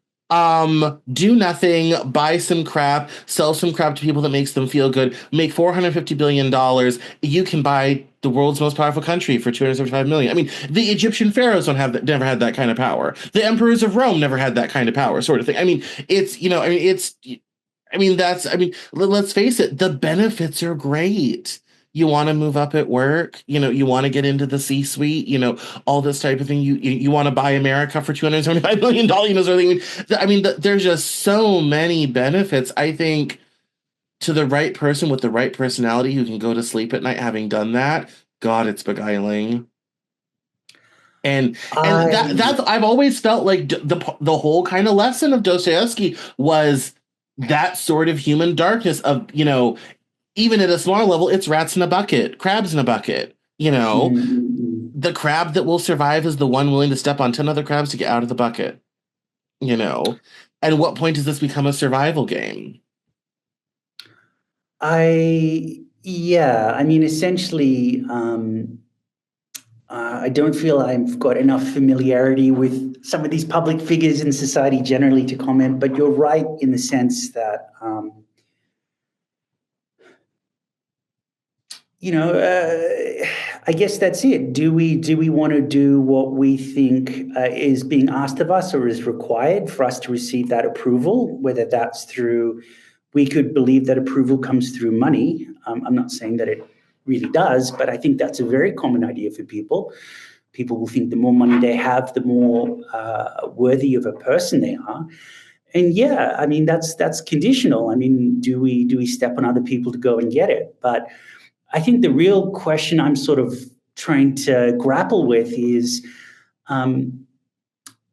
do nothing, buy some crap, sell some crap to people that makes them feel good, make $450 billion, you can buy the world's most powerful country for 275 million. I mean, the Egyptian pharaohs don't have that, never had that kind of power. The emperors of Rome never had that kind of power, sort of thing. I mean, let's face it, the benefits are great. You want to move up at work, you want to get into the C-suite, all this type of thing. You want to buy America for $275 million, sort of thing. There's just so many benefits. I think to the right person with the right personality who can go to sleep at night having done that, God, it's beguiling. And that I I've always felt like the whole kind of lesson of Dostoevsky was that sort of human darkness of, even at a smaller level, it's rats in a bucket, crabs in a bucket. mm, The crab that will survive is the one willing to step on 10 other crabs to get out of the bucket, you know. At what point does this become a survival game? yeah, I mean, essentially, I don't feel I've got enough familiarity with some of these public figures in society generally to comment, but you're right in the sense that, I guess that's it. Do we want to do what we think is being asked of us or is required for us to receive that approval? Whether that's through, we could believe that approval comes through money. I'm not saying that it really does, but I think that's a very common idea for people. People will think the more money they have, the more worthy of a person they are. And yeah, I mean that's conditional. I mean, do we step on other people to go and get it? But I think the real question I'm sort of trying to grapple with is um,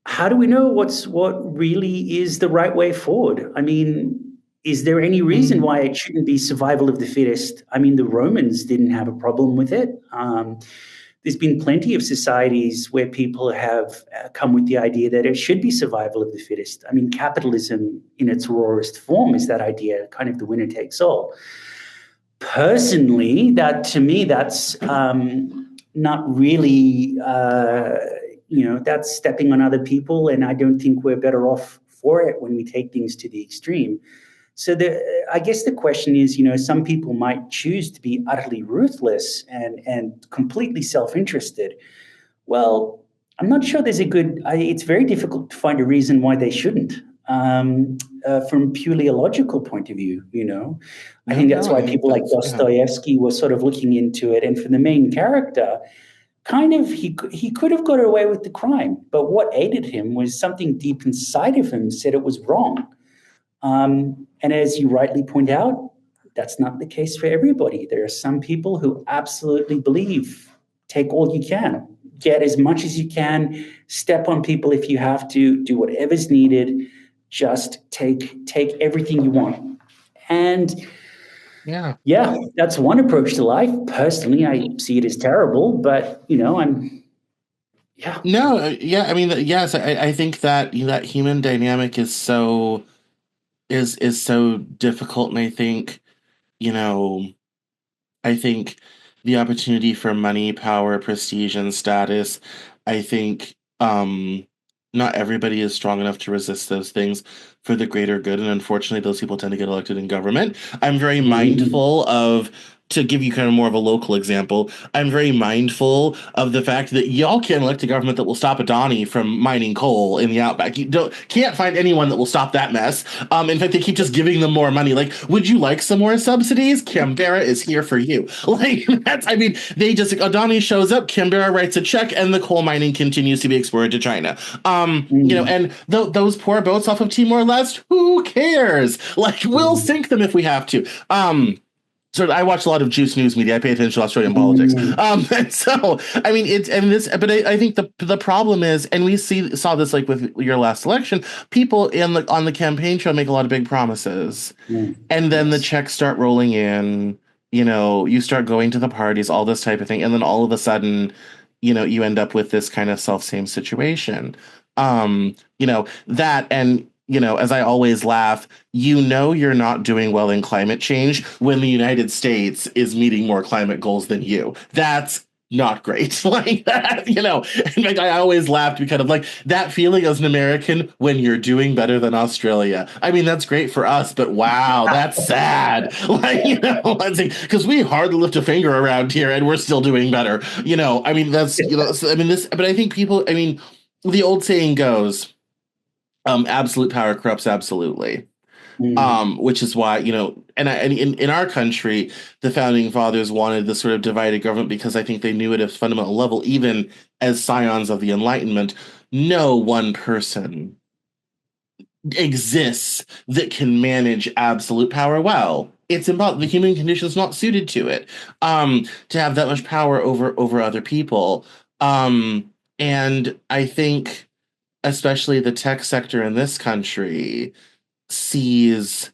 how do we know what really is the right way forward? I mean, is there any reason Mm. why it shouldn't be survival of the fittest? I mean, the Romans didn't have a problem with it. There's been plenty of societies where people have come with the idea that it should be survival of the fittest. I mean, capitalism in its rawest form is that idea, kind of the winner takes all. Personally, that to me, that's not really, that's stepping on other people, and I don't think we're better off for it when we take things to the extreme. So I guess the question is, some people might choose to be utterly ruthless and completely self-interested. Well, I'm not sure there's a good. It's very difficult to find a reason why they shouldn't. From purely a logical point of view, I No, think no, that's I why think people like that's yeah. Dostoevsky were sort of looking into it. And for the main character, kind of he could have got away with the crime, but what aided him was something deep inside of him said it was wrong. And as you rightly point out, that's not the case for everybody. There are some people who absolutely believe take all you can, get as much as you can, step on people if you have to, do whatever's needed, just take everything you want. And Yeah. yeah, that's one approach to life. Personally, I see it as terrible, but yeah. No, yeah, I mean, yes, I think that that human dynamic is so difficult, and you know, I think the opportunity for money, power, prestige, and status, I think not everybody is strong enough to resist those things for the greater good. And unfortunately, those people tend to get elected in government. I'm very Mhm. mindful of, to give you kind of more of a local example, I'm very mindful of the fact that y'all can't elect a government that will stop Adani from mining coal in the outback. You can't find anyone that will stop that mess. In fact, they keep just giving them more money. Like, would you like some more subsidies? Canberra is here for you. Like, that's, I mean, they just, Adani shows up, Canberra writes a check, and the coal mining continues to be exported to China. Mm. And those poor boats off of Timor-Leste, who cares? Like, we'll Mm. sink them if we have to. So I watch a lot of Juice News Media. I pay attention to Australian politics. Mm. And so I mean it's and this, but I think the problem is, and we saw this like with your last election, people on the campaign trail make a lot of big promises, Mm. and then the Yes. checks start rolling in. You start going to the parties, all this type of thing, and then all of a sudden, you end up with this kind of self-same situation. That, and as I always laugh, you're not doing well in climate change when the United States is meeting more climate goals than you. That's not great. Like that, In fact, I always laughed because of like that feeling as an American when you're doing better than Australia. I mean, that's great for us, but wow, that's sad. Like, because we hardly lift a finger around here and we're still doing better. I mean, I mean, but I think people, I mean, the old saying goes, absolute power corrupts absolutely. Mm. Which is why, and in our country, the founding fathers wanted this sort of divided government because I think they knew at a fundamental level, even as scions of the Enlightenment, no one person exists that can manage absolute power well. It's impossible. The human condition is not suited to it, to have that much power over other people. And I think, especially the tech sector in this country, sees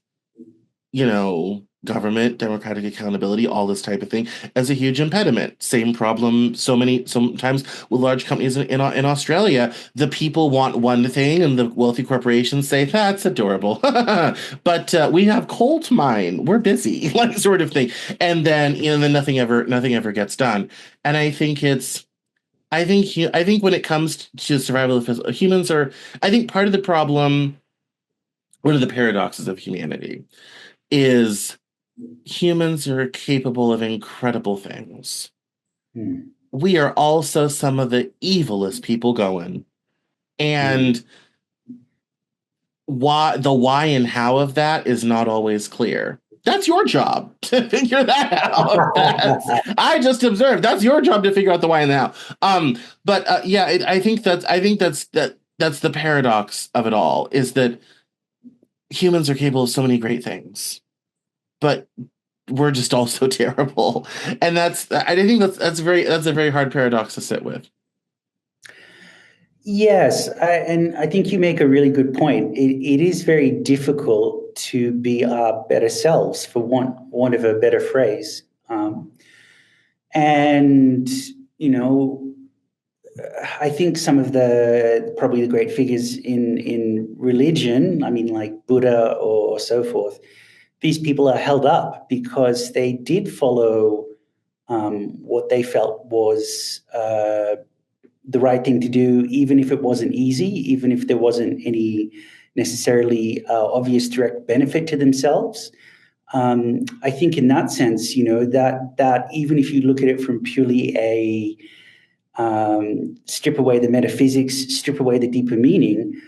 government, democratic accountability, all this type of thing as a huge impediment. Same problem sometimes with large companies in Australia. The people want one thing and the wealthy corporations say, that's adorable. But we have coal to mine. We're busy, like sort of thing. And then nothing ever gets done. And I think when it comes to survival of humans are, I think part of the problem, one of the paradoxes of humanity is humans are capable of incredible things. Mm. We are also some of the evilest people going. Mm. And why and how of that is not always clear. That's your job to figure that out. I just observed. That's your job to figure out the why and the how. But yeah, that's the paradox of it all, is that humans are capable of so many great things, but we're just all so terrible. And I think that's a very hard paradox to sit with. Yes, and I think you make a really good point. It is very difficult to be our better selves, for want of a better phrase. And you know, I think some of the probably the great figures in religion, I mean, like Buddha or so forth, these people are held up because they did follow what they felt was the right thing to do, even if it wasn't easy, even if there wasn't any necessarily obvious direct benefit to themselves. I think in that sense, that even if you look at it from purely a strip away the metaphysics, strip away the deeper meaning,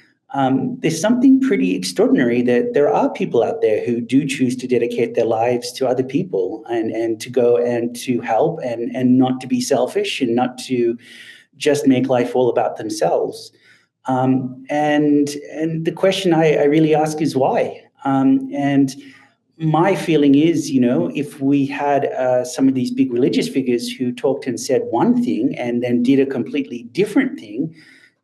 there's something pretty extraordinary that there are people out there who do choose to dedicate their lives to other people and to go and to help and not to be selfish and not to just make life all about themselves. And the question I really ask is why. And my feeling is, if we had some of these big religious figures who talked and said one thing and then did a completely different thing,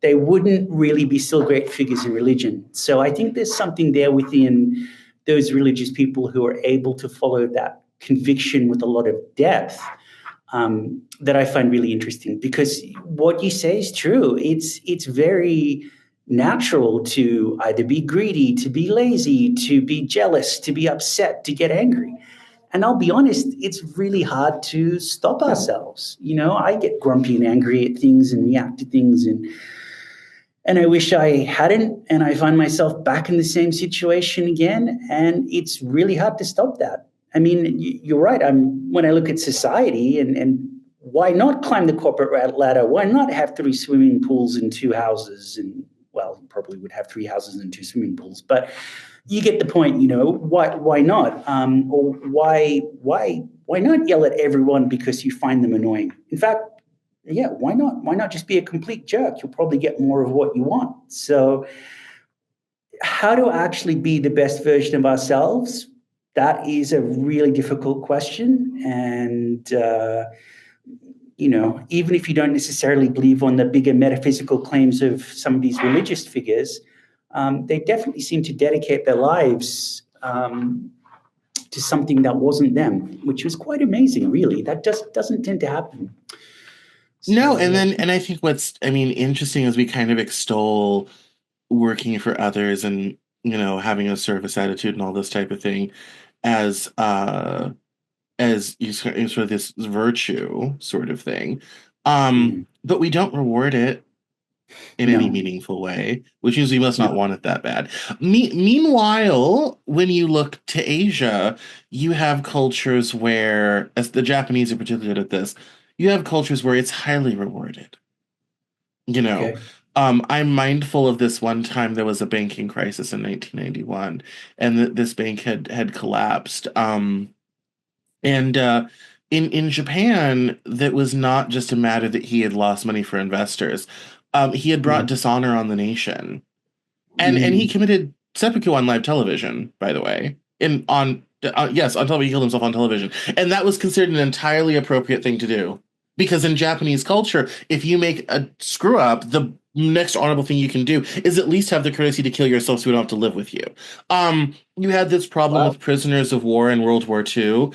they wouldn't really be still great figures in religion. So I think there's something there within those religious people who are able to follow that conviction with a lot of depth, that I find really interesting, because what you say is true. It's very natural to either be greedy, to be lazy, to be jealous, to be upset, to get angry. And I'll be honest, it's really hard to stop ourselves. I get grumpy and angry at things and react to things, and I wish I hadn't. And I find myself back in the same situation again. And it's really hard to stop that. I mean, you're right. When I look at society, and why not climb the corporate ladder? Why not have three swimming pools and two houses? And well, you probably would have three houses and two swimming pools, but you get the point. Why not? Or why not yell at everyone because you find them annoying? In fact, yeah, why not? Why not just be a complete jerk? You'll probably get more of what you want. So, how to actually be the best version of ourselves? That is a really difficult question. And, even if you don't necessarily believe on the bigger metaphysical claims of some of these religious figures, they definitely seem to dedicate their lives to something that wasn't them, which was quite amazing, really. That just doesn't tend to happen. No, So, yeah. and I think I mean, interesting as we kind of extol working for others and, having a service attitude and all this type of thing as sort of this virtue sort of thing. Mhm. But we don't reward it in any No, meaningful way, which means we must not no. want it that bad. Meanwhile, when you look to Asia, you have cultures where, as the Japanese are particularly good at this, you have cultures where it's highly rewarded. You know, Okay. I'm mindful of this one time there was a banking crisis in 1991, and this bank had collapsed. And in Japan, that was not just a matter that he had lost money for investors. He had brought Mm. dishonor on the nation, and he Mm. committed seppuku on live television, by the way. In on Yes, on television, he killed himself on television, and that was considered an entirely appropriate thing to do. Because in Japanese culture, if you make a screw up, the next honorable thing you can do is at least have the courtesy to kill yourself so we don't have to live with you. You had this problem Wow. with prisoners of war in World War II.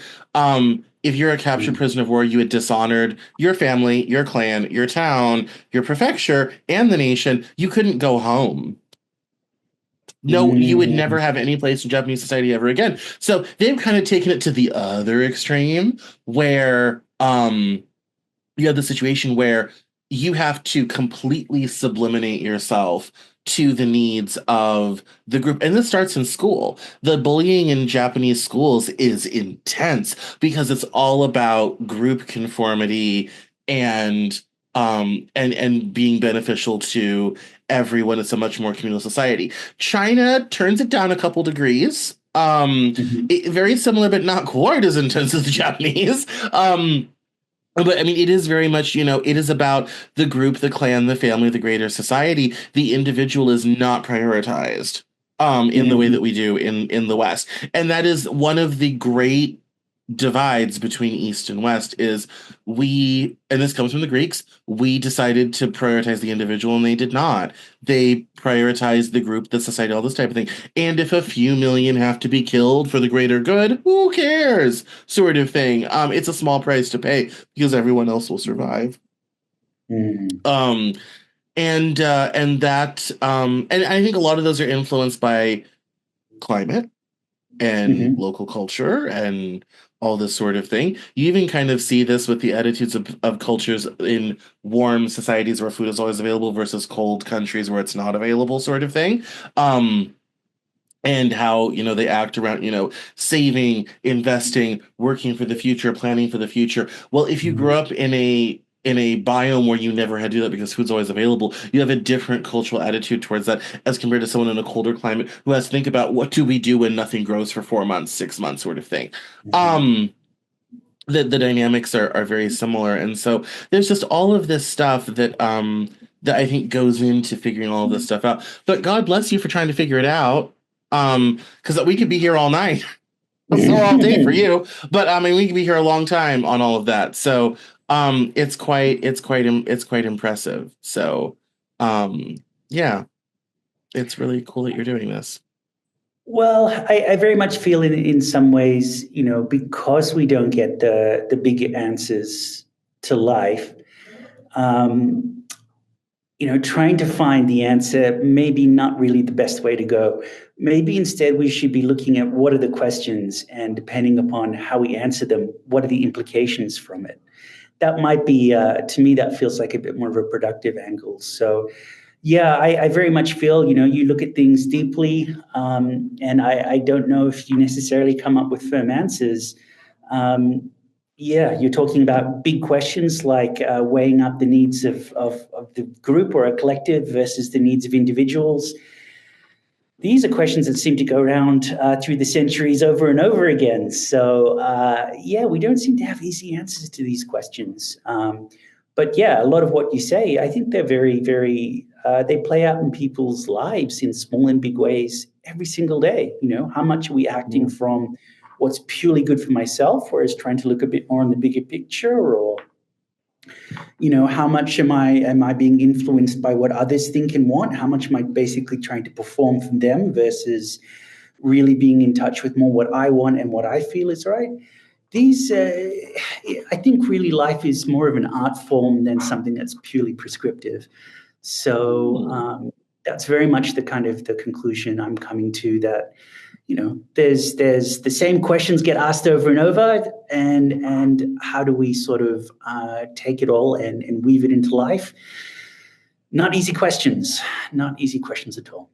If you're a captured Mm. prisoner of war, you had dishonored your family, your clan, your town, your prefecture, and the nation. You couldn't go home. No, you would never Mm. have any place in Japanese society ever again. So they've kind of taken it to the other extreme where you have the situation where you have to completely subliminate yourself to the needs of the group. And this starts in school. The bullying in Japanese schools is intense because it's all about group conformity and and being beneficial to everyone. It's a much more communal society. China turns it down a couple degrees. Mhm. Very similar, but not quite as intense as the Japanese. But I mean, it is very much, it is about the group, the clan, the family, the greater society. The individual is not prioritized in the way Mhm. that we do in the West. And that is one of the great divides between East and West is and this comes from the Greeks, we decided to prioritize the individual and they did not. They prioritized the group, the society, all this type of thing. And if a few million have to be killed for the greater good, who cares? Sort of thing. It's a small price to pay because everyone else will survive. Mhm. Um, and I think a lot of those are influenced by climate and Mhm. local culture and all this sort of thing. You even kind of see this with the attitudes of cultures in warm societies where food is always available versus cold countries where it's not available, sort of thing. Um, and how, they act around, saving, investing, working for the future, planning for the future. Well, if you grew Mhm. up in a biome where you never had to do that because food's always available, you have a different cultural attitude towards that as compared to someone in a colder climate who has to think about what do we do when nothing grows for 4 months, 6 months, sort of thing. Mhm. Um, the dynamics are very similar, and so there's just all of this stuff that I think goes into figuring all of this stuff out. But God bless you for trying to figure it out. Because we could be here all night. So all day for you, but I mean, we could be here a long time on all of that. So, it's quite impressive. So, um, yeah, it's really cool that you're doing this. Well, I very much feel in some ways, because we don't get the big answers to life, um, trying to find the answer maybe not really the best way to go. Maybe instead we should be looking at what are the questions, and depending upon how we answer them, what are the implications from it. That might be, to me, that feels like a bit more of a productive angle. So yeah, I very much feel, you look at things deeply, and I don't know if you necessarily come up with firm answers. Um, yeah, you're talking about big questions like weighing up the needs of the group or a collective versus the needs of individuals. These are questions that seem to go around through the centuries over and over again. So, yeah, we don't seem to have easy answers to these questions. But yeah, a lot of what you say, I think they're very, very, they play out in people's lives in small and big ways every single day. How much are we acting Yeah. from what's purely good for myself, whereas trying to look a bit more on the bigger picture, or how much am I being influenced by what others think and want? How much am I basically trying to perform for them versus really being in touch with more what I want and what I feel is right? These, I think, really life is more of an art form than something that's purely prescriptive. So Hmm. that's very much the kind of the conclusion I'm coming to, that there's the same questions get asked over and over, and how do we sort of take it all and weave it into life? Not easy questions, not easy questions at all.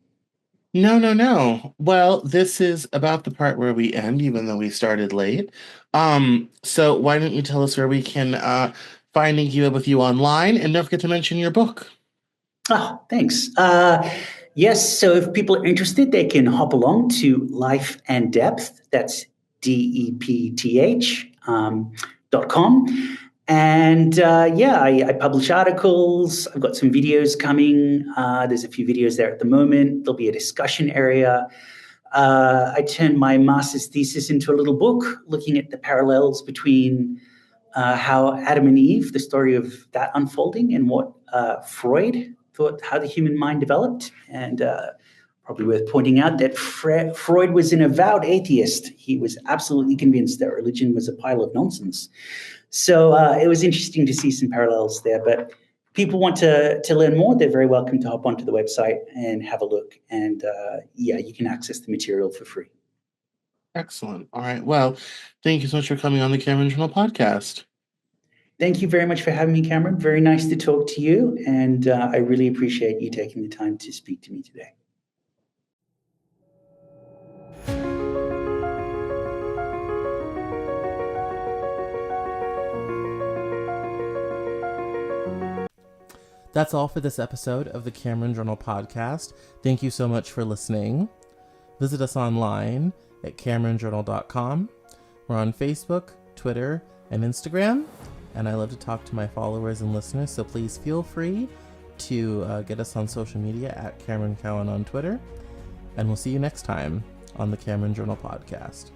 No, no, no. Well, this is about the part where we end, even though we started late. So why don't you tell us where we can finding you with you online, and don't forget to mention your book. Oh, thanks. Yes, so if people are interested, they can hop along to Life and Depth. That's DEPTH .com. And yeah, I publish articles. I've got some videos coming. There's a few videos there at the moment. There'll be a discussion area. I turned my master's thesis into a little book looking at the parallels between how Adam and Eve, the story of that unfolding, and what Freud thought how the human mind developed. And probably worth pointing out that Freud was an avowed atheist. He was absolutely convinced that religion was a pile of nonsense. So it was interesting to see some parallels there. But people want to learn more, they're very welcome to hop onto the website and have a look. And yeah, you can access the material for free. Excellent. All right. Well, thank you so much for coming on the Cameron Journal podcast. Thank you very much for having me, Cameron. Very nice to talk to you. And I really appreciate you taking the time to speak to me today. That's all for this episode of the Cameron Journal podcast. Thank you so much for listening. Visit us online at CameronJournal.com. We're on Facebook, Twitter, and Instagram, and I love to talk to my followers and listeners, so please feel free to get us on social media at Cameron Cowan on Twitter, and we'll see you next time on the Cameron Journal podcast.